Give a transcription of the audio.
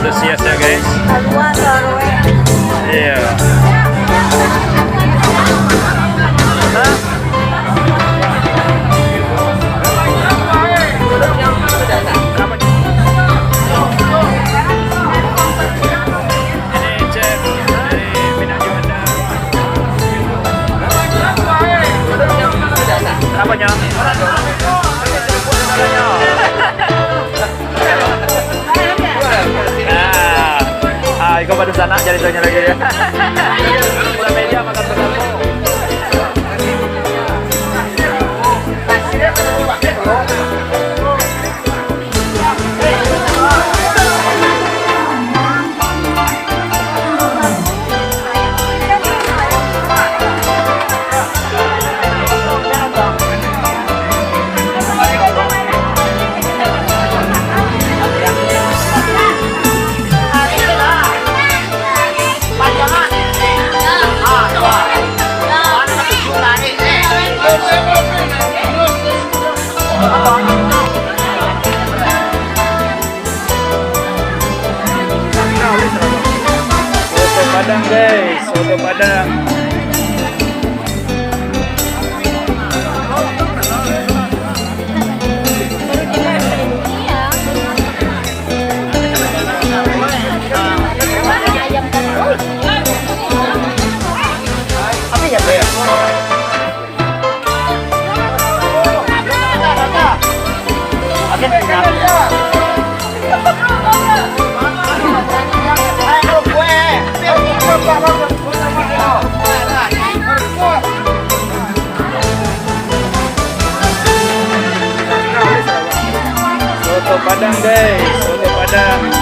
antusias ya guys. Iya. Ini chef dari Minang Juanda. Apa nyam? Iko pada sana jadi soalnya lagi ya. Udah meja makan bersama. Soto Padang guys, soto Padang. Soto Padang guys, soto Padang.